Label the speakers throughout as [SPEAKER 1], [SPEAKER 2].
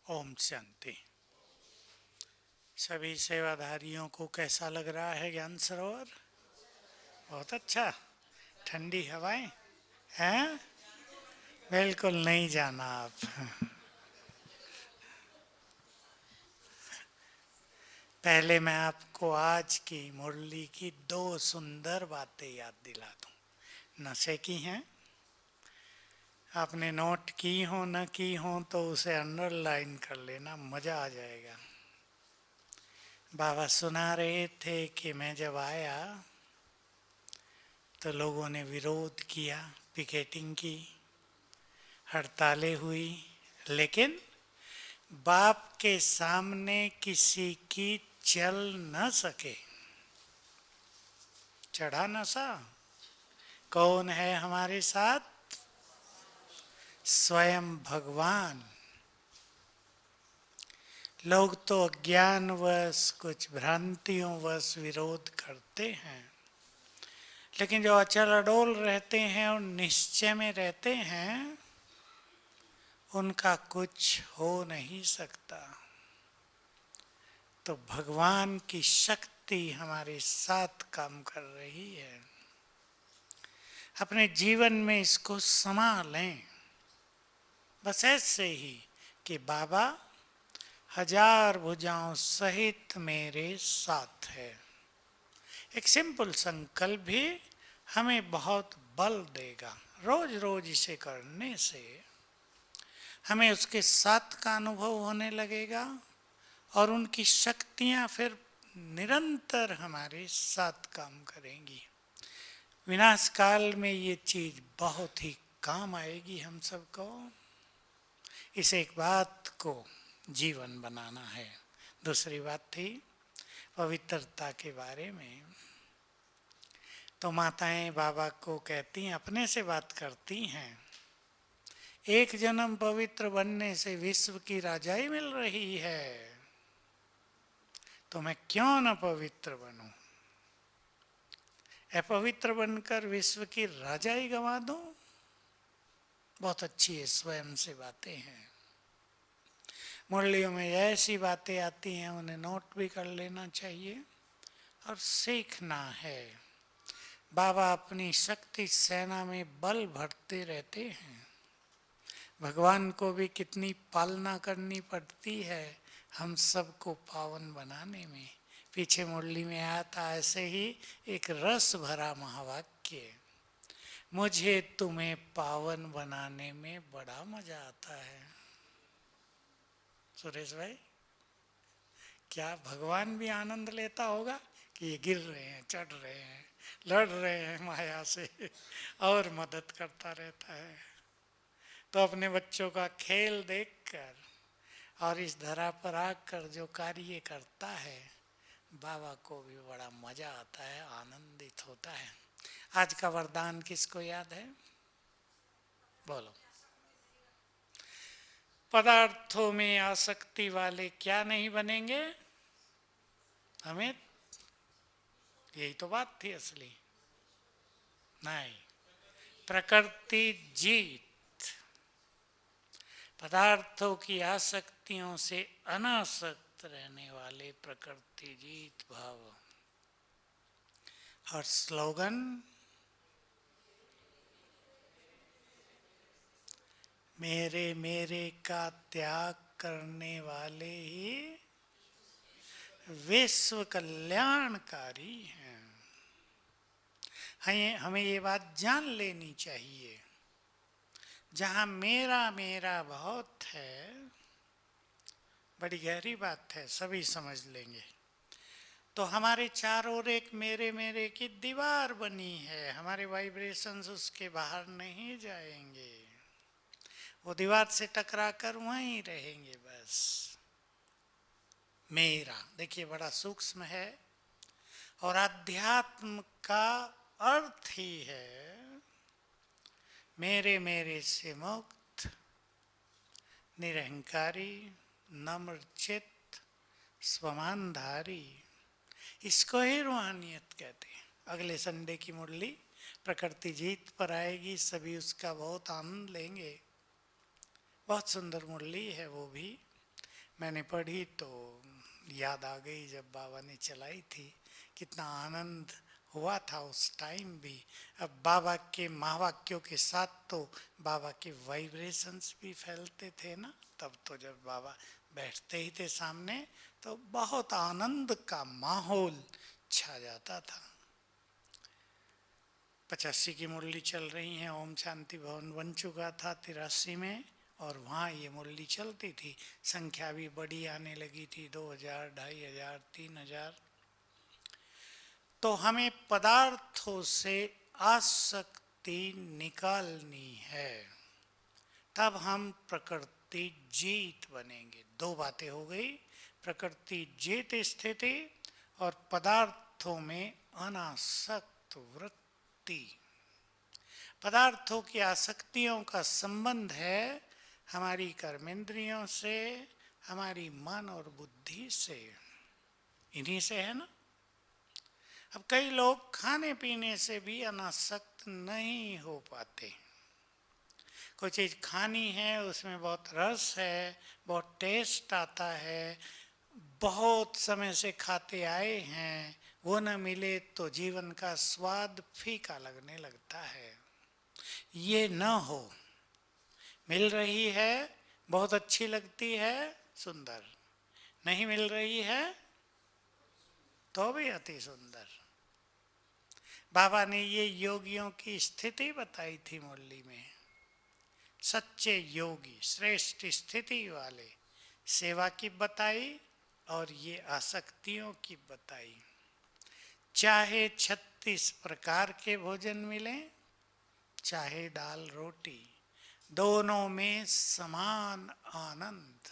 [SPEAKER 1] ओम शांति। सभी सेवाधारियों को कैसा लग रहा है ज्ञान सरोवर? बहुत अच्छा। ठंडी हवाएं हैं? बिल्कुल नहीं जाना आप। पहले मैं आपको आज की मुरली की दो सुंदर बातें याद दिला दूं। नशे की हैं, आपने नोट की हो न की हो तो उसे अंडरलाइन कर लेना, मजा आ जाएगा। बाबा सुना रहे थे कि मैं जब आया तो लोगों ने विरोध किया, पिकेटिंग की, हड़तालें हुई, लेकिन बाप के सामने किसी की चल न सके। चढ़ा नशा। कौन है हमारे साथ? स्वयं भगवान। लोग तो अज्ञानवश, कुछ भ्रांतियों वश विरोध करते हैं, लेकिन जो अचल अडोल रहते हैं और निश्चय में रहते हैं, उनका कुछ हो नहीं सकता। तो भगवान की शक्ति हमारे साथ काम कर रही है। अपने जीवन में इसको समा लें, बस ऐसे ही कि बाबा हजार भुजाओं सहित मेरे साथ है। एक सिंपल संकल्प भी हमें बहुत बल देगा। रोज रोज इसे करने से हमें उसके साथ का अनुभव होने लगेगा और उनकी शक्तियां फिर निरंतर हमारे साथ काम करेंगी। विनाश काल में ये चीज बहुत ही काम आएगी हम सबको। इस एक बात को जीवन बनाना है। दूसरी बात थी पवित्रता के बारे में। तो माताएं बाबा को कहती हैं, अपने से बात करती हैं, एक जन्म पवित्र बनने से विश्व की राजाई मिल रही है, तो मैं क्यों न पवित्र बनूं? अपवित्र बनकर विश्व की राजाई गंवा दूं? बहुत अच्छी है, स्वयं से बातें हैं। मुरलियों में ऐसी बातें आती हैं, उन्हें नोट भी कर लेना चाहिए और सीखना है। बाबा अपनी शक्ति सेना में बल भरते रहते हैं। भगवान को भी कितनी पालना करनी पड़ती है हम सबको पावन बनाने में। पीछे मुरली में आया था ऐसे ही एक रस भरा महावाक्य, मुझे तुम्हें पावन बनाने में बड़ा मजा आता है। सुरेश भाई, क्या भगवान भी आनंद लेता होगा कि ये गिर रहे हैं, चढ़ रहे हैं, लड़ रहे हैं माया से और मदद करता रहता है। तो अपने बच्चों का खेल देखकर और इस धरा पर आकर जो कार्य करता है, बाबा को भी बड़ा मजा आता है, आनंदित होता है। आज का वरदान किसको याद है? बोलो। पदार्थों में आसक्ति वाले क्या नहीं बनेंगे? हमें यही तो बात थी असली। नहीं, प्रकृति जीत। पदार्थों की आसक्तियों से अनासक्त रहने वाले प्रकृति जीत भाव। और स्लोगन, मेरे मेरे का त्याग करने वाले ही विश्व कल्याणकारी हैं। हमें ये बात जान लेनी चाहिए। जहां मेरा मेरा बहुत है, बड़ी गहरी बात है, सभी समझ लेंगे। तो हमारे चारों ओर एक मेरे मेरे की दीवार बनी है, हमारे वाइब्रेशंस उसके बाहर नहीं जाएंगे, वो दीवार से टकरा कर वहीं रहेंगे बस। मेरा देखिए बड़ा सूक्ष्म है, और अध्यात्म का अर्थ ही है मेरे मेरे से मुक्त, निरहंकारी, नम्र चित्त, स्वमानधारी। इसको ही रूहानियत कहते हैं। अगले संडे की मुरली प्रकृति जीत पर आएगी, सभी उसका बहुत आनंद लेंगे। बहुत सुंदर मुरली है वो भी। मैंने पढ़ी तो याद आ गई, जब बाबा ने चलाई थी कितना आनंद हुआ था उस टाइम भी। अब बाबा के महावाक्यों के साथ तो बाबा के वाइब्रेशंस भी फैलते थे ना, तब तो जब बाबा बैठते ही थे सामने तो बहुत आनंद का माहौल छा जाता था। 85 की मुरली चल रही है, ओम शांति भवन बन चुका था 83 में, और वहाँ ये मुरली चलती थी। संख्या भी बड़ी आने लगी थी, 2000, 2500, 3000। तो हमें पदार्थों से आसक्ति निकालनी है, तब हम प्रकृति जीत बनेंगे। दो बातें हो गई, प्रकृति जीत स्थिति और पदार्थों में अनासक्त वृत्ति। पदार्थों की आसक्तियों का संबंध है हमारी कर्मेंद्रियों से, हमारी मन और बुद्धि से, इन्हीं से है ना। अब कई लोग खाने पीने से भी अनासक्त नहीं हो पाते। कोई चीज़ खानी है, उसमें बहुत रस है, बहुत टेस्ट आता है, बहुत समय से खाते आए हैं, वो न मिले तो जीवन का स्वाद फीका लगने लगता है। ये न हो, मिल रही है बहुत अच्छी लगती है, सुंदर, नहीं मिल रही है तो भी अति सुंदर। बाबा ने ये योगियों की स्थिति बताई थी मुरली में। सच्चे योगी श्रेष्ठ स्थिति वाले सेवा की बताई और ये आसक्तियों की बताई। चाहे 36 प्रकार के भोजन मिले, चाहे दाल रोटी, दोनों में समान आनंद।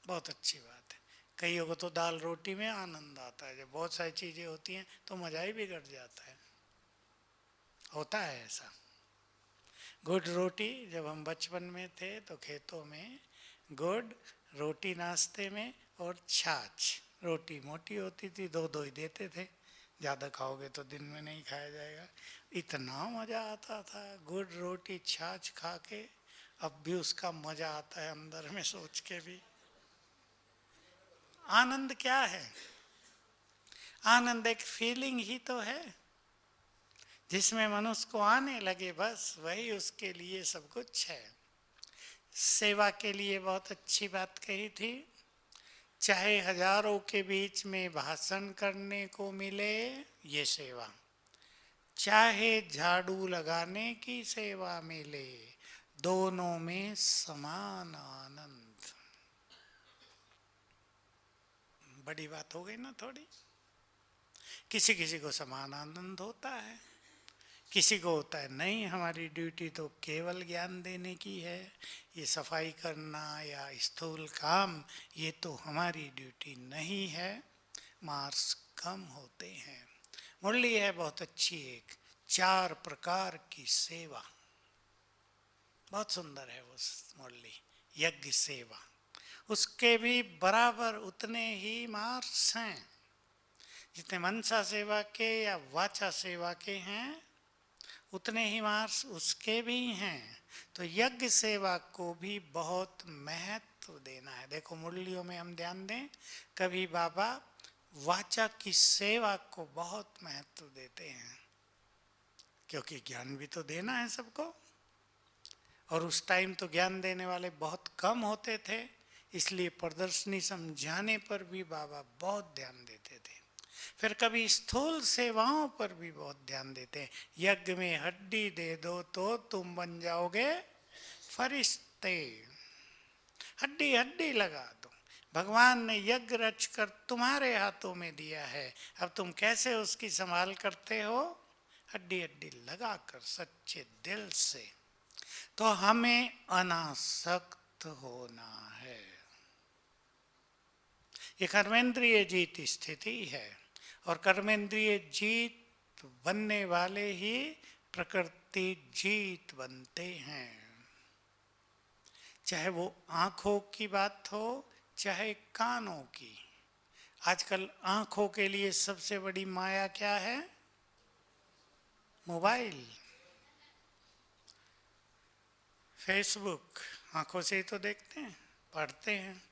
[SPEAKER 1] बहुत अच्छी बात है। कईयों को तो दाल रोटी में आनंद आता है, जब बहुत सारी चीजें होती हैं तो मजा ही बिगड़ जाता है, होता है ऐसा। गुड़ रोटी, जब हम बचपन में थे तो खेतों में गुड़ रोटी नाश्ते में और छाछ, रोटी मोटी होती थी, दो दो ही देते थे, ज़्यादा खाओगे तो दिन में नहीं खाया जाएगा। इतना मज़ा आता था गुड़ रोटी छाछ खा के, अब भी उसका मज़ा आता है अंदर में सोच के भी। आनंद क्या है? आनंद एक फीलिंग ही तो है, जिसमें मनुष्य को आने लगे, बस वही उसके लिए सब कुछ है। सेवा के लिए बहुत अच्छी बात कही थी। चाहे हजारों के बीच में भाषण करने को मिले, ये सेवा, चाहे झाड़ू लगाने की सेवा मिले, दोनों में समान आनंद। बड़ी बात हो गई ना थोड़ी। किसी किसी को समान आनंद होता है, किसी को होता है नहीं, हमारी ड्यूटी तो केवल ज्ञान देने की है, ये सफाई करना या स्थूल काम ये तो हमारी ड्यूटी नहीं है। मार्क्स कम होते हैं। मुरली है बहुत अच्छी, एक 4 प्रकार की सेवा, बहुत सुंदर है वो मुरली। यज्ञ सेवा, उसके भी बराबर उतने ही मार्क्स हैं जितने मनसा सेवा के या वाचा सेवा के हैं, उतने ही मार्क्स उसके भी हैं। तो यज्ञ सेवा को भी बहुत महत्व देना है। देखो मुरलियों में हम ध्यान दें, कभी बाबा वाचा की सेवा को बहुत महत्व देते हैं, क्योंकि ज्ञान भी तो देना है सबको, और उस टाइम तो ज्ञान देने वाले बहुत कम होते थे, इसलिए प्रदर्शनी समझाने पर भी बाबा बहुत ध्यान देते थे। फिर कभी स्थूल सेवाओं पर भी बहुत ध्यान देते हैं। यज्ञ में हड्डी दे दो तो तुम बन जाओगे फरिश्ते, हड्डी हड्डी लगा दो। भगवान ने यज्ञ रच कर तुम्हारे हाथों में दिया है, अब तुम कैसे उसकी संभाल करते हो? हड्डी हड्डी लगा कर सच्चे दिल से। तो हमें अनासक्त होना है। ये कर्मेंद्रिय जीत स्थिति है, और कर्मेंद्रिय जीत बनने वाले ही प्रकृति जीत बनते हैं। चाहे वो आंखों की बात हो, चाहे कानों की। आजकल आंखों के लिए सबसे बड़ी माया क्या है? मोबाइल, फेसबुक, आंखों से ही तो देखते हैं। पढ़ते हैं।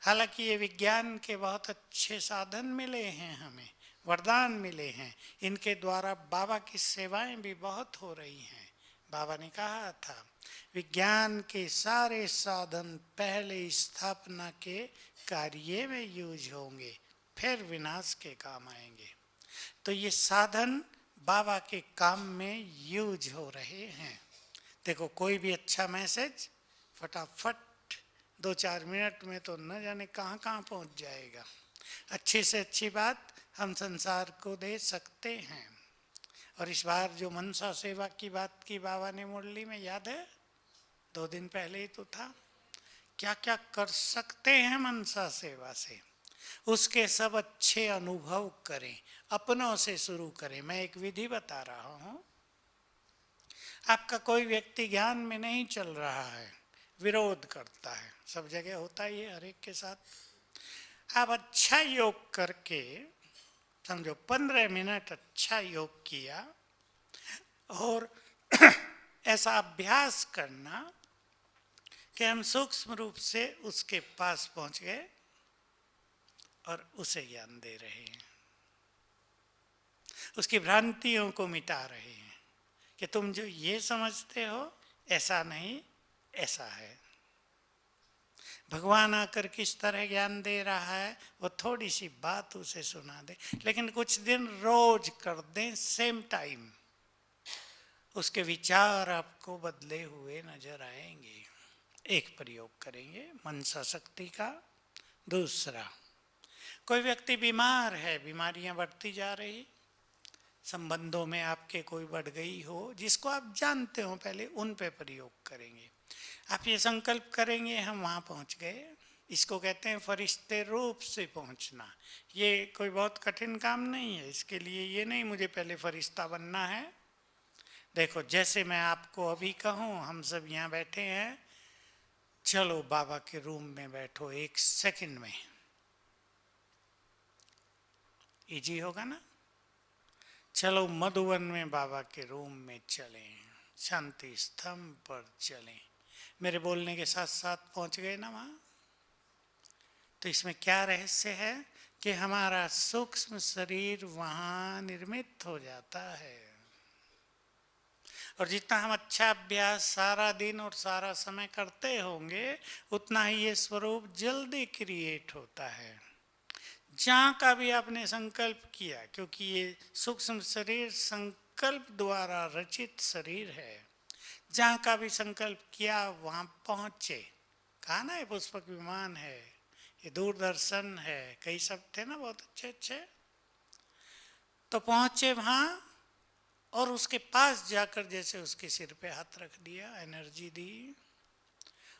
[SPEAKER 1] हालांकि ये विज्ञान के बहुत अच्छे साधन मिले हैं, हमें वरदान मिले हैं, इनके द्वारा बाबा की सेवाएं भी बहुत हो रही हैं। बाबा ने कहा था विज्ञान के सारे साधन पहले स्थापना के कार्य में यूज होंगे, फिर विनाश के काम आएंगे। तो ये साधन बाबा के काम में यूज हो रहे हैं। देखो कोई भी अच्छा मैसेज फटाफट 2-4 मिनट में तो न जाने कहाँ कहाँ पहुँच जाएगा। अच्छी से अच्छी बात हम संसार को दे सकते हैं। और इस बार जो मनसा सेवा की बात की बाबा ने मुरली में, याद है 2 दिन पहले ही तो था, क्या क्या कर सकते हैं मनसा सेवा से, उसके सब अच्छे अनुभव करें, अपनों से शुरू करें। मैं एक विधि बता रहा हूँ। आपका कोई व्यक्ति ज्ञान में नहीं चल रहा है, विरोध करता है, सब जगह होता ही है हर एक के साथ। आप अच्छा योग करके समझो 15 मिनट अच्छा योग किया और ऐसा अभ्यास करना कि हम सूक्ष्म रूप से उसके पास पहुंच गए और उसे ज्ञान दे रहे हैं, उसकी भ्रांतियों को मिटा रहे हैं कि तुम जो ये समझते हो ऐसा नहीं, ऐसा है। भगवान आकर किस तरह ज्ञान दे रहा है वो थोड़ी सी बात उसे सुना दे, लेकिन कुछ दिन रोज कर दें सेम टाइम, उसके विचार आपको बदले हुए नजर आएंगे। एक प्रयोग करेंगे मनसा शक्ति का। दूसरा, कोई व्यक्ति बीमार है, बीमारियां बढ़ती जा रही, संबंधों में आपके कोई बढ़ गई हो, जिसको आप जानते हो पहले, उन पे प्रयोग करेंगे। आप ये संकल्प करेंगे हम वहाँ पहुँच गए। इसको कहते हैं फरिश्ते रूप से पहुँचना। ये कोई बहुत कठिन काम नहीं है, इसके लिए ये नहीं मुझे पहले फरिश्ता बनना है। देखो जैसे मैं आपको अभी कहूँ, हम सब यहाँ बैठे हैं, चलो बाबा के रूम में बैठो 1 सेकंड में, इजी होगा ना। चलो मधुवन में बाबा के रूम में चलें, शांति स्तंभ पर चलें, मेरे बोलने के साथ साथ पहुंच गए ना वहाँ। तो इसमें क्या रहस्य है कि हमारा सूक्ष्म शरीर वहाँ निर्मित हो जाता है, और जितना हम अच्छा अभ्यास सारा दिन और सारा समय करते होंगे उतना ही ये स्वरूप जल्दी क्रिएट होता है। जहाँ का भी आपने संकल्प किया, क्योंकि ये सूक्ष्म शरीर संकल्प द्वारा रचित शरीर है, जहाँ का भी संकल्प किया वहाँ पहुँचे। कहा ना ये पुष्पक विमान है, ये दूरदर्शन है, कई सब थे ना बहुत अच्छे अच्छे। तो पहुँचे वहाँ और उसके पास जाकर जैसे उसके सिर पे हाथ रख दिया, एनर्जी दी,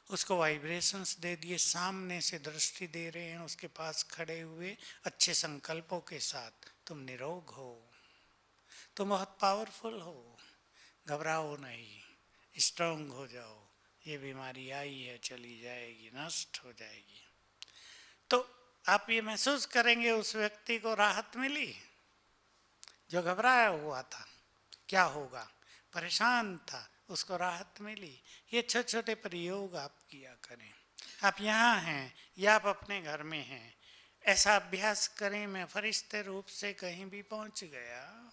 [SPEAKER 1] उसको वाइब्रेशंस दे दिए, सामने से दृष्टि दे रहे हैं उसके पास खड़े हुए अच्छे संकल्पों के साथ। तुम निरोग हो, तुम बहुत पावरफुल हो, घबराओ नहीं, स्ट्रांग हो जाओ, ये बीमारी आई है चली जाएगी, नष्ट हो जाएगी। तो आप ये महसूस करेंगे उस व्यक्ति को राहत मिली जो घबराया हुआ था, क्या होगा, परेशान था, उसको राहत मिली। ये छोटे छोटे प्रयोग आप किया करें। आप यहाँ हैं या आप अपने घर में हैं, ऐसा अभ्यास करें मैं फरिश्ते रूप से कहीं भी पहुँच गया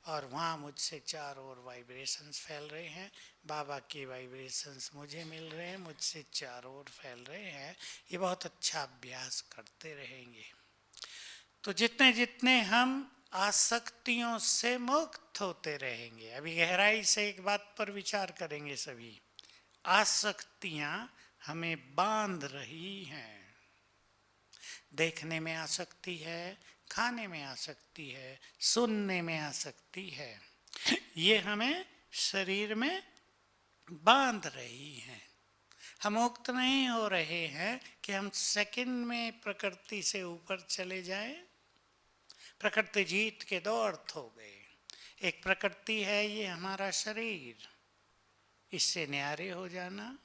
[SPEAKER 1] और वहाँ मुझसे चारों ओर वाइब्रेशंस फैल रहे हैं, बाबा के वाइब्रेशंस मुझे मिल रहे हैं, मुझसे चारों ओर फैल रहे हैं। ये बहुत अच्छा अभ्यास करते रहेंगे तो जितने जितने हम आसक्तियों से मुक्त होते रहेंगे। अभी गहराई से एक बात पर विचार करेंगे सभी। आसक्तियां हमें बांध रही हैं। देखने में आसक्ति है, खाने में आसक्ति है, सुनने में आसक्ति है, ये हमें शरीर में बांध रही हैं। हम मुक्त नहीं हो रहे हैं कि हम सेकंड में प्रकृति से ऊपर चले जाएं। प्रकृति जीत के 2 अर्थ हो गए। एक प्रकृति है ये हमारा शरीर, इससे न्यारे हो जाना।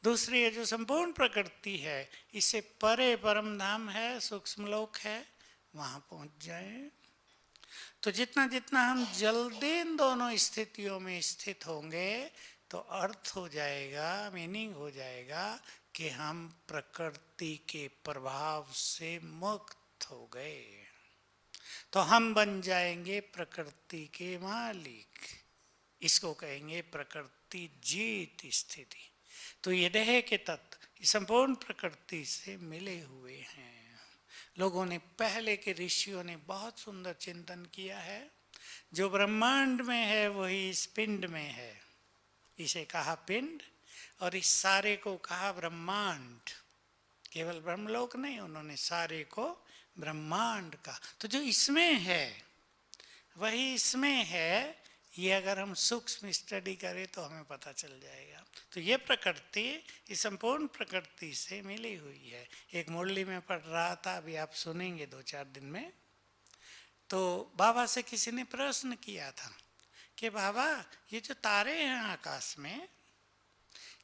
[SPEAKER 1] दूसरी है जो संपूर्ण प्रकृति है, इससे परे परम धाम है, सूक्ष्म लोक है, वहाँ पहुँच जाए। तो जितना जितना हम जल्दी इन दोनों स्थितियों में स्थित होंगे तो अर्थ हो जाएगा, मीनिंग हो जाएगा कि हम प्रकृति के प्रभाव से मुक्त हो गए, तो हम बन जाएंगे प्रकृति के मालिक। इसको कहेंगे प्रकृति जीत स्थिति। तो ये देह के तत्व संपूर्ण प्रकृति से मिले हुए हैं। लोगों ने, पहले के ऋषियों ने बहुत सुंदर चिंतन किया है। जो ब्रह्मांड में है वही इस पिंड में है। इसे कहा पिंड और इस सारे को कहा ब्रह्मांड। केवल ब्रह्मलोक नहीं, उन्होंने सारे को ब्रह्मांड का। तो जो इसमें है वही इसमें है। ये अगर हम सूक्ष्म स्टडी करें तो हमें पता चल जाएगा। तो ये प्रकृति इस संपूर्ण प्रकृति से मिली हुई है। एक मुरली में पढ़ रहा था, अभी आप सुनेंगे 2-4 दिन में। तो बाबा से किसी ने प्रश्न किया था कि बाबा ये जो तारे हैं आकाश में,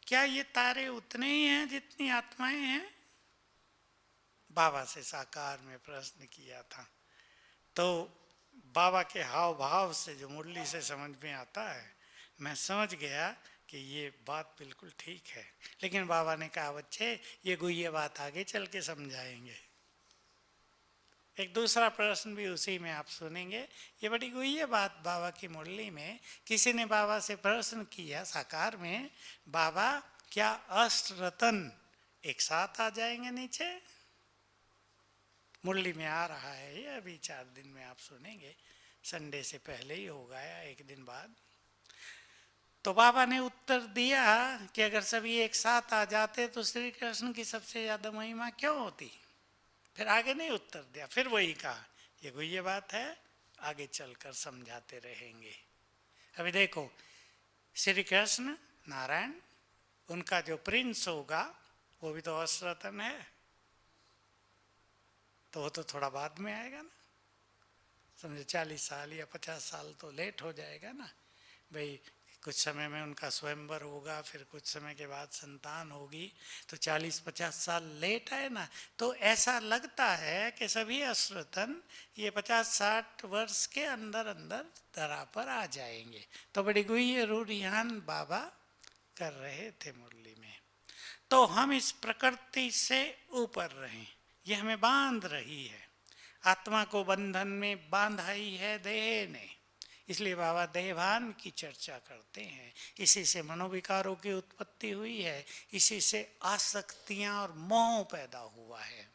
[SPEAKER 1] क्या ये तारे उतने ही हैं जितनी आत्माएं हैं? बाबा से साकार में प्रश्न किया था। तो बाबा के हाव भाव से, जो मुरली से समझ में आता है, मैं समझ गया कि ये बात बिल्कुल ठीक है। लेकिन बाबा ने कहा बच्चे ये गुह्य बात आगे चल के समझाएंगे। एक दूसरा प्रश्न भी उसी में आप सुनेंगे। ये बड़ी गुह्य बात बाबा की मुरली में किसी ने बाबा से प्रश्न किया साकार में, बाबा क्या अष्ट रतन एक साथ आ जाएंगे नीचे? मुरली में आ रहा है ये, अभी 4 दिन में आप सुनेंगे। संडे से पहले ही होगा या एक दिन बाद। तो बाबा ने उत्तर दिया कि अगर सभी एक साथ आ जाते तो श्री कृष्ण की सबसे ज्यादा महिमा क्यों होती? फिर आगे नहीं उत्तर दिया, फिर वही कहा ये कोई बात है, आगे चलकर समझाते रहेंगे। अभी देखो, श्री कृष्ण नारायण, उनका जो प्रिंस होगा वो भी तो अश्रतन है, तो वो तो थोड़ा बाद में आएगा ना। समझो 40 साल या 50 साल तो लेट हो जाएगा ना भाई। कुछ समय में उनका स्वयंवर होगा, फिर कुछ समय के बाद संतान होगी, तो 40-50 साल लेट आए ना। तो ऐसा लगता है कि सभी अश्रतन ये 50-60 वर्ष के अंदर अंदर धरा पर आ जाएंगे। तो बड़ी गुह्य रूढ़ियान बाबा कर रहे थे मुरली में। तो हम इस प्रकृति से ऊपर रहें, ये हमें बांध रही है। आत्मा को बंधन में बांधा ही है देह ने, इसलिए बाबा देहभान की चर्चा करते हैं। इसी से मनोविकारों की उत्पत्ति हुई है, इसी से आसक्तियां और मोह पैदा हुआ है।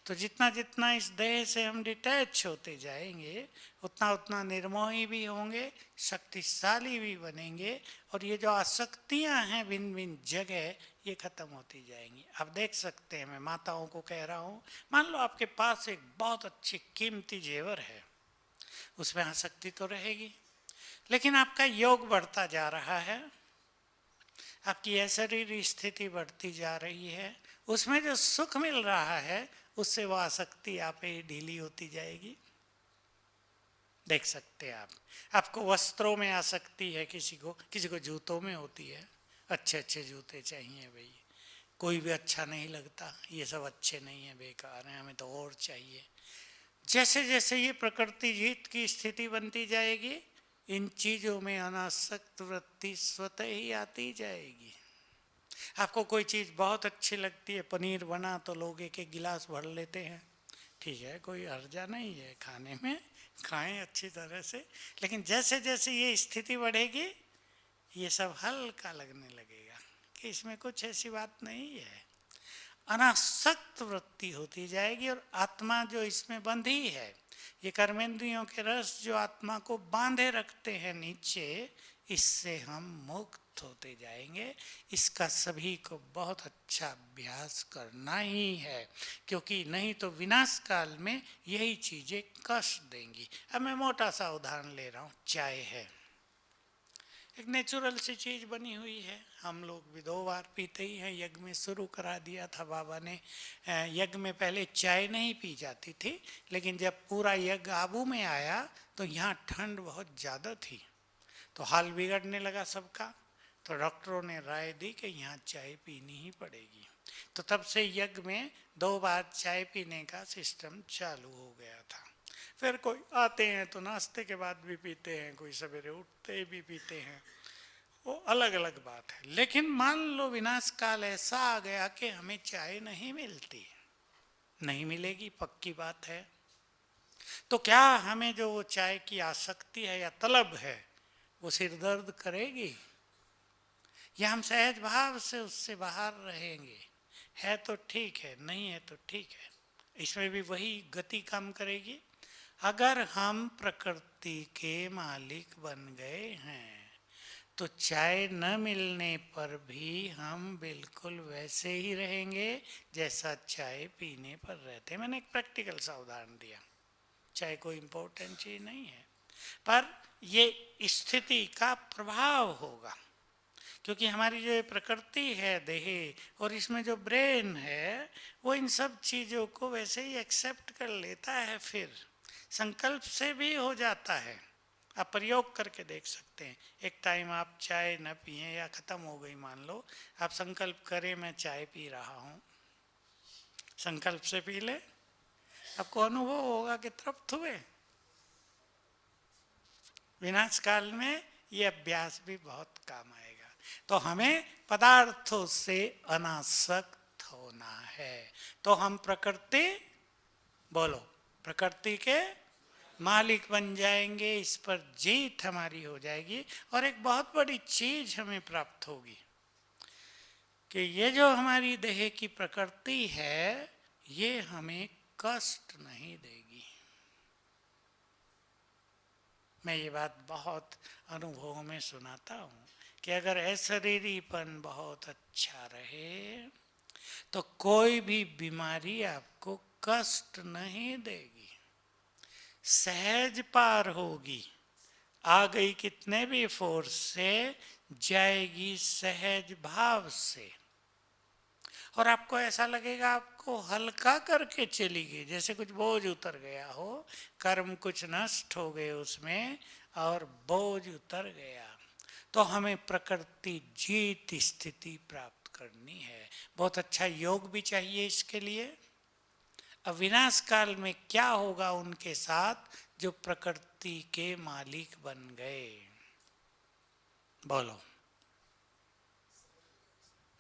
[SPEAKER 1] तो जितना जितना इस देह से हम डिटैच होते जाएंगे, उतना उतना निर्मोही भी होंगे, शक्तिशाली भी बनेंगे, और ये जो आसक्तियां हैं भिन्न भिन्न जगह, ये खत्म होती जाएंगी। आप देख सकते हैं, मैं माताओं को कह रहा हूँ, मान लो आपके पास एक बहुत अच्छी कीमती जेवर है, उसमें आसक्ति तो रहेगी, लेकिन आपका योग बढ़ता जा रहा है, आपकी शरीर स्थिति बढ़ती जा रही है, उसमें जो सुख मिल रहा है उससे वो आसक्ति आप ही ढीली होती जाएगी। देख सकते हैं आप, आपको वस्त्रों में आसक्ति है, किसी को जूतों में होती है, अच्छे अच्छे जूते चाहिए भाई, कोई भी अच्छा नहीं लगता, ये सब अच्छे नहीं है, बेकार है, हमें तो और चाहिए। जैसे जैसे ये प्रकृति जीत की स्थिति बनती जाएगी, इन चीजों में अनासक्त वृत्ति स्वतः ही आती जाएगी। आपको कोई चीज बहुत अच्छी लगती है, पनीर बना तो लोग एक एक गिलास भर लेते हैं, ठीक है, कोई हर्जा नहीं है, खाने में खाएं अच्छी तरह से। लेकिन जैसे जैसे ये स्थिति बढ़ेगी, ये सब हल्का लगने लगेगा कि इसमें कुछ ऐसी बात नहीं है। अनासक्त वृत्ति होती जाएगी, और आत्मा जो इसमें बंधी है, ये कर्मेंद्रियों के रस जो आत्मा को बांधे रखते हैं नीचे, इससे हम मुक्त होते जाएंगे। इसका सभी को बहुत अच्छा अभ्यास करना ही है, क्योंकि नहीं तो विनाश काल में यही चीजें कष्ट देंगी। अब मैं मोटा सा उदाहरण ले रहा हूँ, चाय है, एक नेचुरल सी चीज बनी हुई है, हम लोग भी 2 बार पीते ही हैं। यज्ञ में शुरू करा दिया था बाबा ने। यज्ञ में पहले चाय नहीं पी जाती थी, लेकिन जब पूरा यज्ञ आबू में आया तो यहाँ ठंड बहुत ज़्यादा थी, तो हाल बिगड़ने लगा सबका। तो डॉक्टरों ने राय दी कि यहाँ चाय पीनी ही पड़ेगी। तो तब से यज्ञ में 2 बार चाय पीने का सिस्टम चालू हो गया था। फिर कोई आते हैं तो नाश्ते के बाद भी पीते हैं, कोई सवेरे उठते भी पीते हैं, वो अलग अलग बात है। लेकिन मान लो विनाश काल ऐसा आ गया कि हमें चाय नहीं मिलती, नहीं मिलेगी, पक्की बात है, तो क्या हमें जो वो चाय की आसक्ति है या तलब है वो सिर दर्द करेगी, या हम सहज भाव से उससे बाहर रहेंगे? है तो ठीक है, नहीं है तो ठीक है। इसमें भी वही गति काम करेगी। अगर हम प्रकृति के मालिक बन गए हैं तो चाय न मिलने पर भी हम बिल्कुल वैसे ही रहेंगे जैसा चाय पीने पर रहते। मैंने एक प्रैक्टिकल सा उदाहरण दिया, चाय कोई इम्पोर्टेंट चीज नहीं है, पर ये स्थिति का प्रभाव होगा, क्योंकि हमारी जो ये प्रकृति है देह, और इसमें जो ब्रेन है वो इन सब चीज़ों को वैसे ही एक्सेप्ट कर लेता है, फिर संकल्प से भी हो जाता है। आप प्रयोग करके देख सकते हैं। एक टाइम आप चाय न पिए या ख़त्म हो गई, मान लो आप संकल्प करें मैं चाय पी रहा हूँ, संकल्प से पी ले, आपको अनुभव होगा कि तृप्त हुए। विनाश काल में ये अभ्यास भी बहुत काम आएगा। तो हमें पदार्थों से अनासक्त होना है, तो हम प्रकृति, बोलो, प्रकृति के मालिक बन जाएंगे, इस पर जीत हमारी हो जाएगी। और एक बहुत बड़ी चीज हमें प्राप्त होगी कि ये जो हमारी देह की प्रकृति है ये हमें कष्ट नहीं देगी। मैं ये बात बहुत अनुभव में सुनाता हूँ कि अगर अशरीरीपन बहुत अच्छा रहे तो कोई भी बीमारी आपको कष्ट नहीं देगी, सहज पार होगी, आ गई कितने भी फोर्स से जाएगी सहज भाव से। और आपको ऐसा लगेगा आपको हल्का करके चली गई, जैसे कुछ बोझ उतर गया हो, कर्म कुछ नष्ट हो गए उसमें और बोझ उतर गया। तो हमें प्रकृति जीत स्थिति प्राप्त करनी है। बहुत अच्छा योग भी चाहिए इसके लिए। अब विनाश काल में क्या होगा उनके साथ जो प्रकृति के मालिक बन गए? बोलो,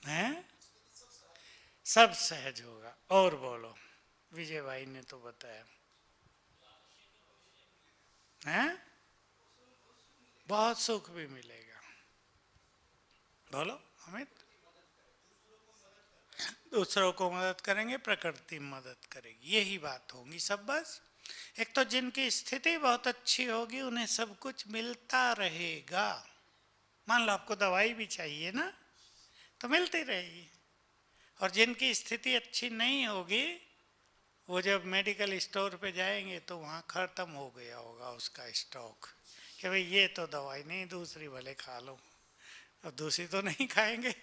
[SPEAKER 1] हैं? सब सहज होगा। और बोलो, विजय भाई ने तो बताया, हैं? बहुत सुख भी मिलेगा। बोलो अमित। दूसरों को मदद करेंगे, प्रकृति मदद करेगी, यही बात होगी सब। बस एक तो जिनकी स्थिति बहुत अच्छी होगी उन्हें सब कुछ मिलता रहेगा। मान लो आपको दवाई भी चाहिए ना, तो मिलती रहेगी। और जिनकी स्थिति अच्छी नहीं होगी वो जब मेडिकल स्टोर पे जाएंगे तो वहाँ ख़त्म हो गया होगा उसका स्टॉक, कि भाई ये तो दवाई नहीं, दूसरी भले खा लो, अब दूसरी तो नहीं खाएंगे।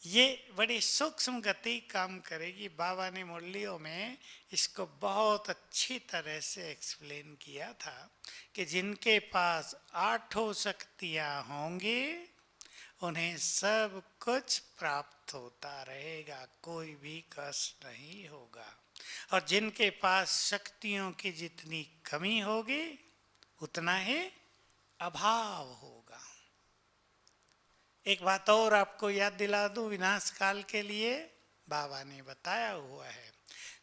[SPEAKER 1] ये बड़ी सूक्ष्म गति काम करेगी। बाबा ने मुरलियों में इसको बहुत अच्छी तरह से एक्सप्लेन किया था कि जिनके पास आठों शक्तियाँ होंगी उन्हें सब कुछ प्राप्त होता रहेगा, कोई भी कष्ट नहीं होगा। और जिनके पास शक्तियों की जितनी कमी होगी उतना ही अभाव होगा। एक बात और आपको याद दिला दूं, विनाश काल के लिए बाबा ने बताया हुआ है,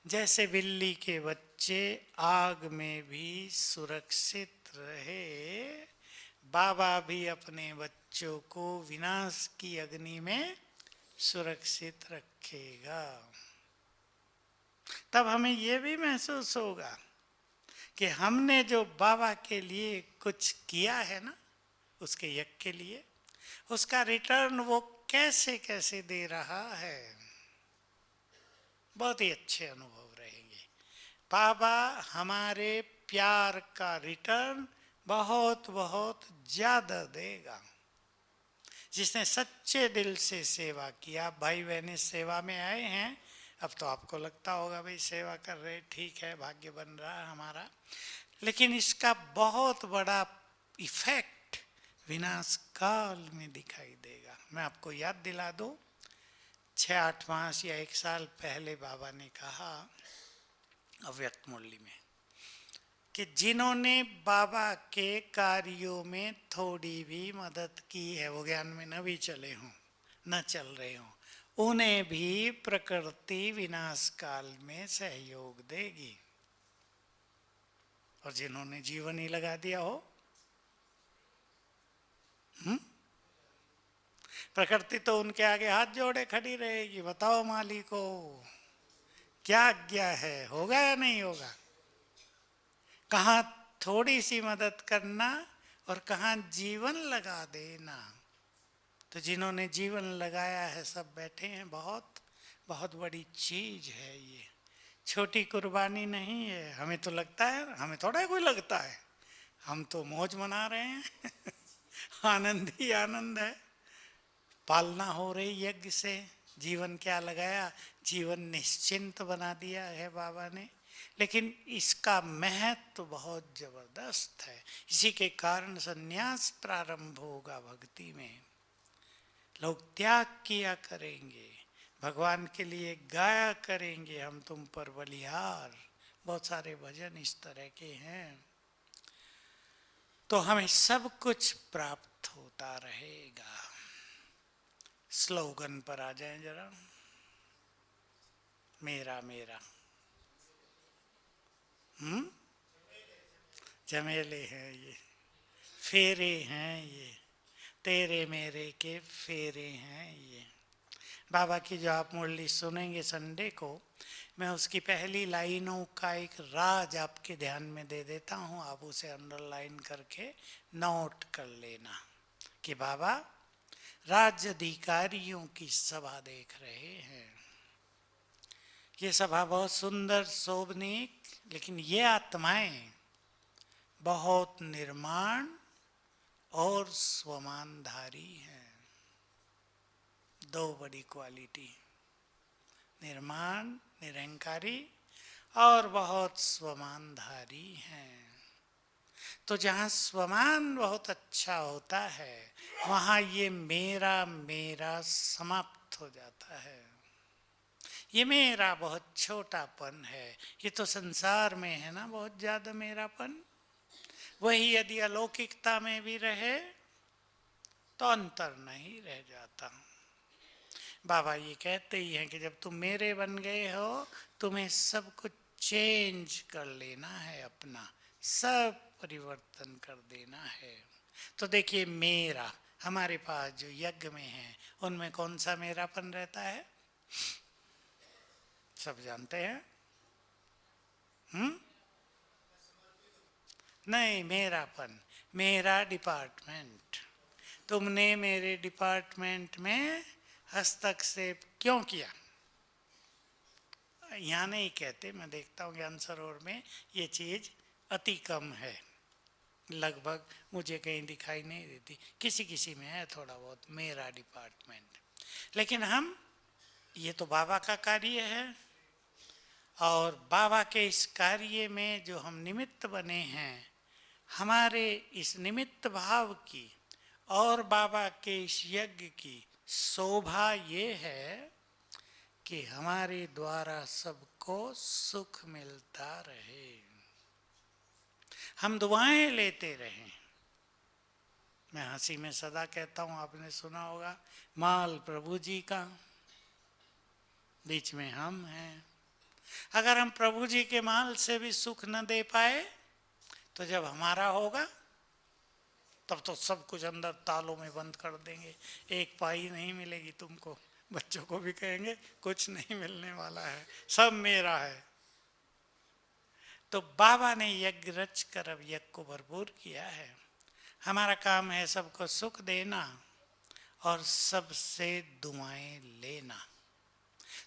[SPEAKER 1] जैसे बिल्ली के बच्चे आग में भी सुरक्षित रहे, बाबा भी अपने बच्चों को विनाश की अग्नि में सुरक्षित रखेगा। तब हमें यह भी महसूस होगा कि हमने जो बाबा के लिए कुछ किया है ना, उसके यज्ञ के लिए, उसका रिटर्न वो कैसे कैसे दे रहा है। बहुत ही अच्छे अनुभव रहेंगे। बाबा हमारे प्यार का रिटर्न बहुत बहुत ज्यादा देगा। जिसने सच्चे दिल से सेवा किया, भाई बहनें सेवा में आए हैं, अब तो आपको लगता होगा भाई सेवा कर रहे, ठीक है, भाग्य बन रहा है हमारा, लेकिन इसका बहुत बड़ा इफेक्ट विनाश काल में दिखाई देगा। मैं आपको याद दिला दूं, 6-8 मास या 1 साल पहले बाबा ने कहा अव्यक्त मुरली में कि जिन्होंने बाबा के कार्यों में थोड़ी भी मदद की है, वो ज्ञान में न भी चले हों, न चल रहे हों, उन्हें भी प्रकृति विनाश काल में सहयोग देगी। और जिन्होंने जीवन ही लगा दिया हो, प्रकृति तो उनके आगे हाथ जोड़े खड़ी रहेगी। बताओ मालिको, क्या आज्ञा है, होगा या नहीं होगा? कहाँ थोड़ी सी मदद करना और कहाँ जीवन लगा देना। तो जिन्होंने जीवन लगाया है सब बैठे हैं। बहुत बहुत बड़ी चीज है ये, छोटी कुर्बानी नहीं है। हमें तो लगता है, हमें थोड़ा कोई लगता है, हम तो मौज मना रहे हैं आनंद ही आनंद है। पालना हो रही यज्ञ से, जीवन क्या लगाया, जीवन निश्चिंत बना दिया है बाबा ने। लेकिन इसका महत्व बहुत जबरदस्त है। इसी के कारण संन्यास प्रारंभ होगा भक्ति में। लोग त्याग किया करेंगे, भगवान के लिए गाया करेंगे, हम तुम पर बलिहार। बहुत सारे भजन इस तरह के हैं। तो हमें सब कुछ प्राप्त होता रहेगा। स्लोगन पर आ जाएं जरा। मेरा मेरा झमेले हैं ये, फेरे हैं ये, तेरे मेरे के फेरे हैं ये। बाबा की जो आप मुरली सुनेंगे संडे को, मैं उसकी पहली लाइनों का एक राज आपके ध्यान में दे देता हूँ। आप उसे अंडरलाइन करके नोट कर लेना कि बाबा राज्य अधिकारियों की सभा देख रहे हैं। ये सभा बहुत सुंदर शोभनीक, लेकिन ये आत्माएं बहुत निर्माण और स्वमानधारी हैं। दो बड़ी क्वालिटी, निर्माण निरंकारी और बहुत स्वमानधारी हैं। तो जहाँ स्वमान बहुत अच्छा होता है, वहाँ ये मेरा मेरा समाप्त हो जाता है। ये मेरा बहुत छोटापन है। ये तो संसार में है ना बहुत ज्यादा मेरापन। वही यदि अलौकिकता में भी रहे तो अंतर नहीं रह जाता। बाबा ये कहते ही हैं कि जब तुम मेरे बन गए हो, तुम्हें सब कुछ चेंज कर लेना है, अपना सब परिवर्तन कर देना है। तो देखिए, मेरा हमारे पास जो यज्ञ में है, उनमें कौन सा मेरापन रहता है? सब जानते हैं? नहीं, मेरापन, मेरा डिपार्टमेंट। तुमने मेरे डिपार्टमेंट में हस्तक्षेप क्यों किया? यहाँ नहीं कहते, मैं देखता हूँ ज्ञान सरोवर में ये चीज अति कम है, लगभग मुझे कहीं दिखाई नहीं देती। किसी किसी में है थोड़ा बहुत, मेरा डिपार्टमेंट। लेकिन हम, ये तो बाबा का कार्य है, और बाबा के इस कार्य में जो हम निमित्त बने हैं, हमारे इस निमित्त भाव की और बाबा के इस यज्ञ की शोभा ये है कि हमारे द्वारा सबको सुख मिलता रहे, हम दुआएं लेते रहें। मैं हंसी में सदा कहता हूँ, आपने सुना होगा, माल प्रभु जी का, बीच में हम हैं। अगर हम प्रभु जी के माल से भी सुख न दे पाए, तो जब हमारा होगा तब तो सब कुछ अंदर तालों में बंद कर देंगे। एक पाई नहीं मिलेगी तुमको। बच्चों को भी कहेंगे कुछ नहीं मिलने वाला है, सब मेरा है। तो बाबा ने यज्ञ रच कर अब यज्ञ को भरपूर किया है। हमारा काम है सबको सुख देना और सबसे दुआएं लेना।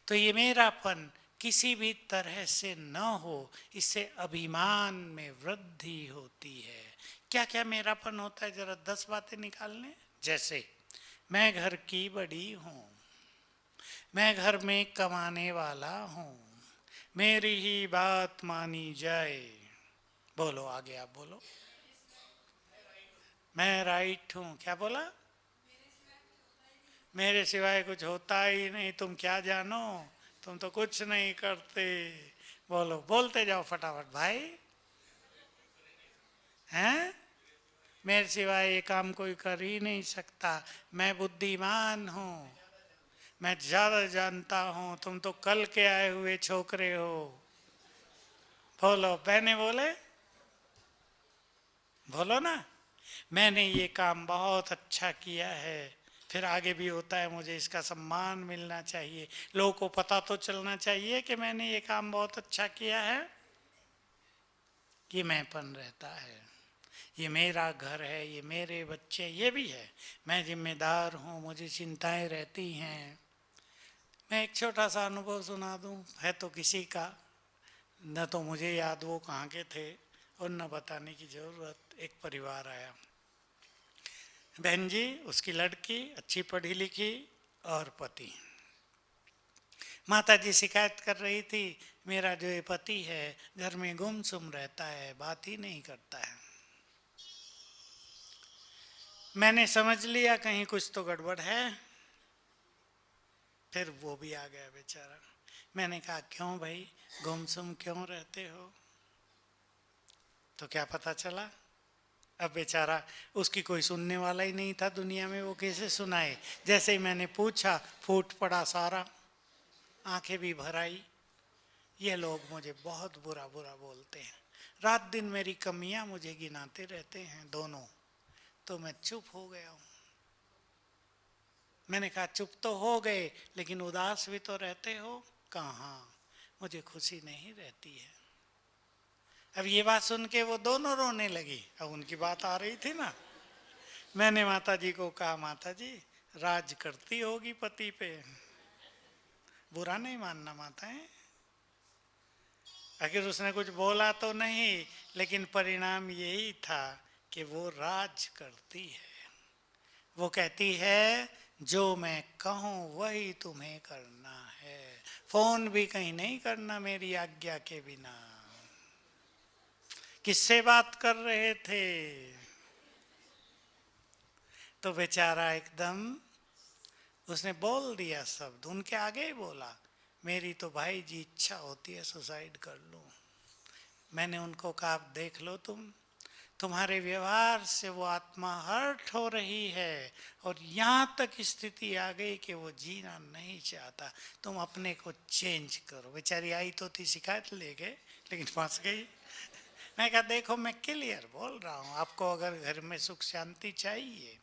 [SPEAKER 1] तो ये मेरापन किसी भी तरह से न हो, इससे अभिमान में वृद्धि होती है। क्या क्या मेरापन होता है, जरा 10 बातें निकाल लें। जैसे, मैं घर की बड़ी हूँ, मैं घर में कमाने वाला हूँ, मेरी ही बात मानी जाए। बोलो आगे, आप बोलो। मैं राइट हूँ, क्या बोला? मेरे सिवाय कुछ होता ही नहीं, तुम क्या जानो, तुम तो कुछ नहीं करते। बोलो, बोलते जाओ फटाफट भाई। हैं? मेरे सिवाय ये काम कोई कर ही नहीं सकता। मैं बुद्धिमान हूँ, मैं ज्यादा जानता हूँ, तुम तो कल के आए हुए छोकरे हो। बोलो, बहने बोले, बोलो ना, मैंने ये काम बहुत अच्छा किया है, फिर आगे भी होता है, मुझे इसका सम्मान मिलना चाहिए। लोगों को पता तो चलना चाहिए कि मैंने ये काम बहुत अच्छा किया है। ये मैंपन रहता है। ये मेरा घर है, ये मेरे बच्चे, ये भी है, मैं जिम्मेदार हूँ, मुझे चिंताएं रहती हैं। मैं एक छोटा सा अनुभव सुना दूँ, है तो किसी का, न तो मुझे याद वो कहाँ के थे और न बताने की ज़रूरत। एक परिवार आया, बहन जी, उसकी लड़की अच्छी पढ़ी लिखी और पति। माता जी शिकायत कर रही थी, मेरा जो ये पति है घर में गुमसुम रहता है, बात ही नहीं करता है। मैंने समझ लिया कहीं कुछ तो गड़बड़ है। फिर वो भी आ गया बेचारा। मैंने कहा, क्यों भाई गुमसुम क्यों रहते हो? तो क्या पता चला, अब बेचारा, उसकी कोई सुनने वाला ही नहीं था दुनिया में, वो कैसे सुनाए। जैसे ही मैंने पूछा, फूट पड़ा सारा, आंखें भी भर आई। ये लोग मुझे बहुत बुरा बुरा बोलते हैं, रात दिन मेरी कमियां मुझे गिनाते रहते हैं दोनों। तो मैं चुप हो गया हूँ। मैंने कहा, चुप तो हो गए, लेकिन उदास भी तो रहते हो? कहाँ, मुझे खुशी नहीं रहती है। अब ये बात सुन के वो दोनों रोने लगी। अब उनकी बात आ रही थी ना। मैंने माता जी को कहा, माता जी राज करती होगी पति पे, बुरा नहीं मानना माताएं। आखिर उसने कुछ बोला तो नहीं, लेकिन परिणाम यही था कि वो राज करती है। वो कहती है, जो मैं कहूँ वही तुम्हें करना है, फोन भी कहीं नहीं करना मेरी आज्ञा के बिना। किससे बात कर रहे थे? तो बेचारा एकदम, उसने बोल दिया शब्द, उनके आगे ही बोला, मेरी तो भाई जी इच्छा होती है सुसाइड कर लूं। मैंने उनको कहा, आप देख लो, तुम्हारे व्यवहार से वो आत्मा हर्ट हो रही है और यहाँ तक स्थिति आ गई कि वो जीना नहीं चाहता। तुम अपने को चेंज करो। बेचारी आई तो थी शिकायत ले गए, लेकिन फंस गई। मैं कहा, देखो मैं क्लियर बोल रहा हूँ, आपको अगर घर में सुख शांति चाहिए,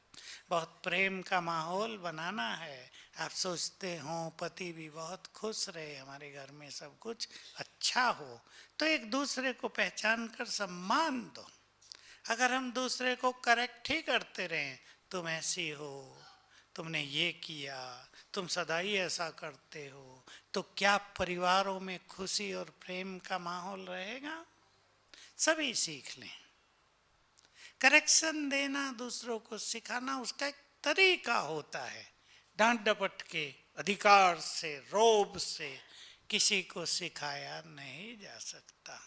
[SPEAKER 1] बहुत प्रेम का माहौल बनाना है, आप सोचते हो पति भी बहुत खुश रहे, हमारे घर में सब कुछ अच्छा हो, तो एक दूसरे को पहचान कर सम्मान दो। अगर हम दूसरे को करेक्ट ही करते रहें, तुम ऐसी हो, तुमने ये किया, तुम सदा ही ऐसा करते हो, तो क्या परिवारों में खुशी और प्रेम का माहौल रहेगा? सभी सीख लें। करेक्शन देना, दूसरों को सिखाना, उसका एक तरीका होता है। डांट डपट के, अधिकार से, रोब से किसी को सिखाया नहीं जा सकता।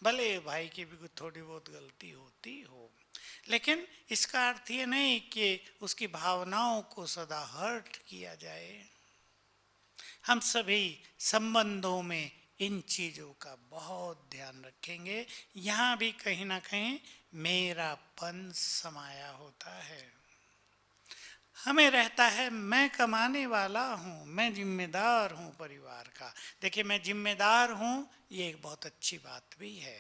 [SPEAKER 1] भले भाई की भी थोड़ी बहुत गलती होती हो, लेकिन इसका अर्थ ये नहीं कि उसकी भावनाओं को सदा हर्ट किया जाए। हम सभी संबंधों में इन चीजों का बहुत ध्यान रखेंगे। यहाँ भी कहीं ना कहीं मेरापन समाया होता है। हमें रहता है, मैं कमाने वाला हूँ, मैं जिम्मेदार हूँ परिवार का। देखिए, मैं जिम्मेदार हूँ, ये एक बहुत अच्छी बात भी है।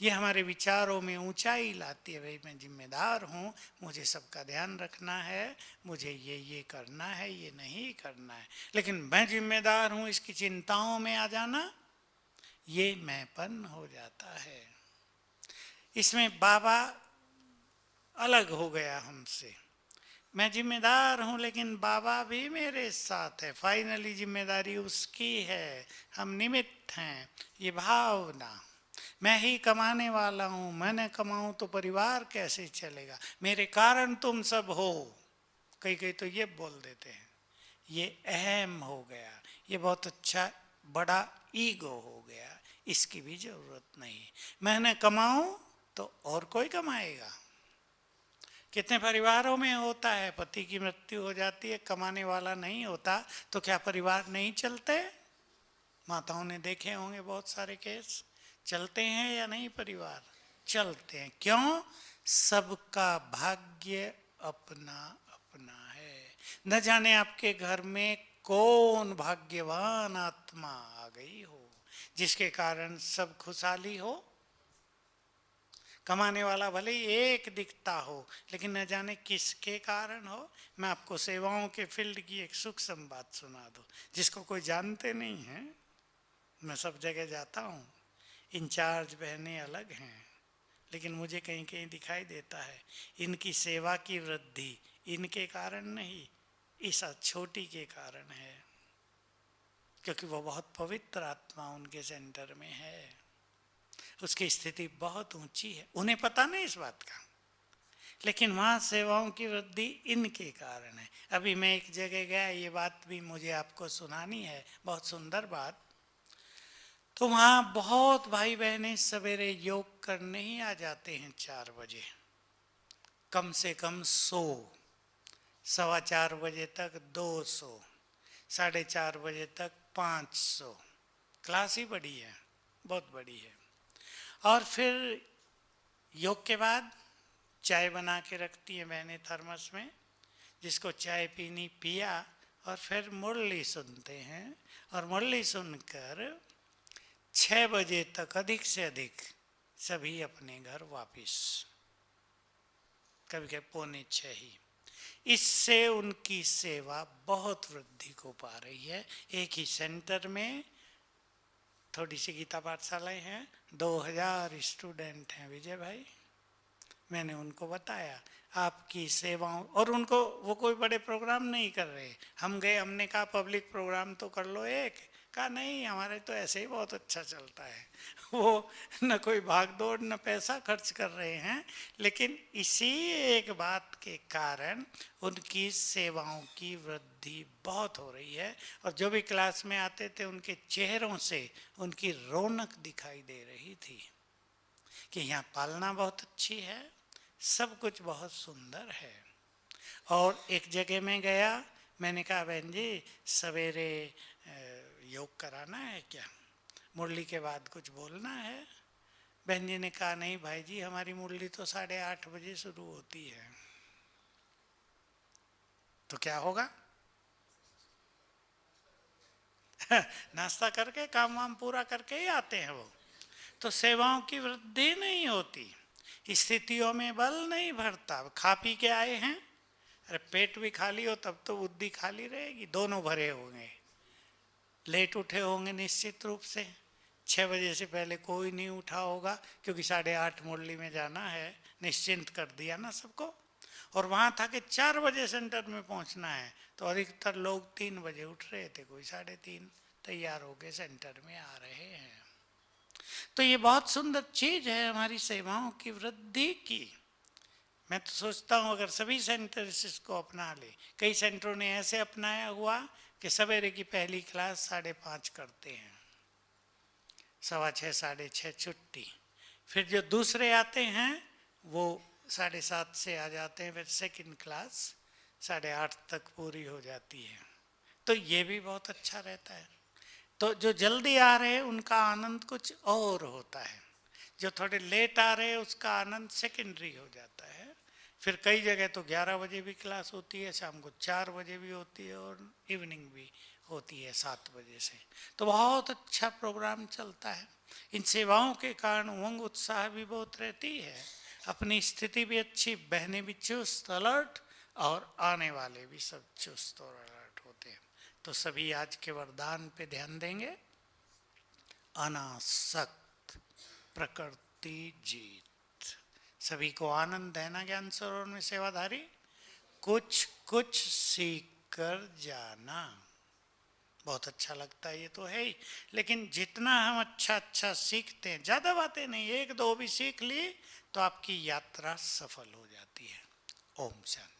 [SPEAKER 1] ये हमारे विचारों में ऊंचाई लाती है। भाई मैं जिम्मेदार हूँ, मुझे सबका ध्यान रखना है, मुझे ये करना है, ये नहीं करना है। लेकिन मैं जिम्मेदार हूँ, इसकी चिंताओं में आ जाना, ये मैंपन हो जाता है। इसमें बाबा अलग हो गया हमसे। मैं जिम्मेदार हूँ, लेकिन बाबा भी मेरे साथ है, फाइनली जिम्मेदारी उसकी है, हम निमित्त हैं। ये भावना, मैं ही कमाने वाला हूँ, मैं न कमाऊँ तो परिवार कैसे चलेगा, मेरे कारण तुम सब हो, कई कई तो ये बोल देते हैं। ये अहम हो गया, ये बहुत अच्छा बड़ा ईगो हो गया, इसकी भी जरूरत नहीं। मैं न कमाऊँ तो और कोई कमाएगा। कितने परिवारों में होता है, पति की मृत्यु हो जाती है, कमाने वाला नहीं होता, तो क्या परिवार नहीं चलते? माताओं ने देखे होंगे बहुत सारे केस, चलते हैं या नहीं परिवार? चलते हैं। क्यों? सबका भाग्य अपना अपना है। न जाने आपके घर में कौन भाग्यवान आत्मा आ गई हो जिसके कारण सब खुशहाली हो। कमाने वाला भले ही एक दिखता हो, लेकिन न जाने किसके कारण हो। मैं आपको सेवाओं के फील्ड की एक सूक्ष्म बात सुना दूं जिसको कोई जानते नहीं है। मैं सब जगह जाता हूँ, इंचार्ज बहनें अलग हैं, लेकिन मुझे कहीं कहीं दिखाई देता है इनकी सेवा की वृद्धि इनके कारण नहीं, इस छोटी के कारण है, क्योंकि वो बहुत पवित्र आत्मा उनके सेंटर में है। उसकी स्थिति बहुत ऊंची है, उन्हें पता नहीं इस बात का, लेकिन वहाँ सेवाओं की वृद्धि इनके कारण है। अभी मैं एक जगह गया, ये बात भी मुझे आपको सुनानी है, बहुत सुंदर बात। तो वहाँ बहुत भाई बहनें सवेरे योग करने ही आ जाते हैं 4 बजे, कम से कम 100, 4:15 बजे तक 200, 4:30 बजे तक 500। क्लास ही बड़ी है, बहुत बड़ी है। और फिर योग के बाद चाय बना के रखती है मैंने थर्मस में, जिसको चाय पीनी पिया, और फिर मुरली सुनते हैं। और मुरली सुनकर 6 बजे तक अधिक से अधिक सभी अपने घर वापिस, कभी कभी 5:45 ही। इससे उनकी सेवा बहुत वृद्धि को पा रही है। एक ही सेंटर में थोड़ी सी गीता पाठशालाएं हैं, 2000 स्टूडेंट हैं विजय भाई। मैंने उनको बताया आपकी सेवाओं, और उनको वो कोई बड़े प्रोग्राम नहीं कर रहे। हम गए, हमने कहा पब्लिक प्रोग्राम तो कर लो एक, कहा नहीं हमारे तो ऐसे ही बहुत अच्छा चलता है। वो न कोई भाग दौड़ न पैसा खर्च कर रहे हैं, लेकिन इसी एक बात के कारण उनकी सेवाओं की वृद्धि बहुत हो रही है। और जो भी क्लास में आते थे उनके चेहरों से उनकी रौनक दिखाई दे रही थी कि यहाँ पालना बहुत अच्छी है, सब कुछ बहुत सुंदर है। और एक जगह में गया, मैंने कहा बहन जी सवेरे योग कराना है क्या, मुरली के बाद कुछ बोलना है। बहन जी ने कहा नहीं भाई जी हमारी मुरली तो 8:30 बजे शुरू होती है। तो क्या होगा? नाश्ता करके काम वाम पूरा करके ही आते हैं वो। तो सेवाओं की वृद्धि नहीं होती, स्थितियों में बल नहीं भरता। खा पी के आए हैं, अरे पेट भी खाली हो तब तो बुद्धि खाली रहेगी, दोनों भरे होंगे। लेट उठे होंगे निश्चित रूप से, 6 बजे से पहले कोई नहीं उठा होगा, क्योंकि 8:30 मुरली में जाना है, निश्चिंत कर दिया ना सबको। और वहाँ था कि 4 बजे सेंटर में पहुँचना है, तो अधिकतर लोग 3 बजे उठ रहे थे, कोई 3:30 तैयार होके सेंटर में आ रहे हैं। तो ये बहुत सुंदर चीज है हमारी सेवाओं की वृद्धि की। मैं तो सोचता हूँ अगर सभी सेंटर्स इसको अपना ले, कई सेंटरों ने ऐसे अपनाया हुआ कि सवेरे की पहली क्लास 5:30 करते हैं, 6:15 6:30 छुट्टी। फिर जो दूसरे आते हैं वो 7:30 से आ जाते हैं, फिर सेकंड क्लास 8:30 तक पूरी हो जाती है। तो ये भी बहुत अच्छा रहता है। तो जो जल्दी आ रहे हैं उनका आनंद कुछ और होता है, जो थोड़े लेट आ रहे हैं उसका आनंद सेकेंडरी हो जाता है। फिर कई जगह तो 11 बजे भी क्लास होती है, शाम को 4 बजे भी होती है, और इवनिंग भी होती है 7 बजे से। तो बहुत अच्छा प्रोग्राम चलता है। इन सेवाओं के कारण उमंग उत्साह भी बहुत रहती है, अपनी स्थिति भी अच्छी, बहनें भी चुस्त अलर्ट, और आने वाले भी सब चुस्त और अलर्ट होते हैं। तो सभी आज के वरदान पे ध्यान देंगे। अनासक्त, प्रकृति जीत। सभी को आनंद है ना ज्ञान सरोवर में सेवाधारी। कुछ कुछ सीख कर जाना बहुत अच्छा लगता है, ये तो है ही। लेकिन जितना हम अच्छा अच्छा सीखते हैं, ज्यादा बातें नहीं, 1-2 भी सीख ली तो आपकी यात्रा सफल हो जाती है। ओम शांति।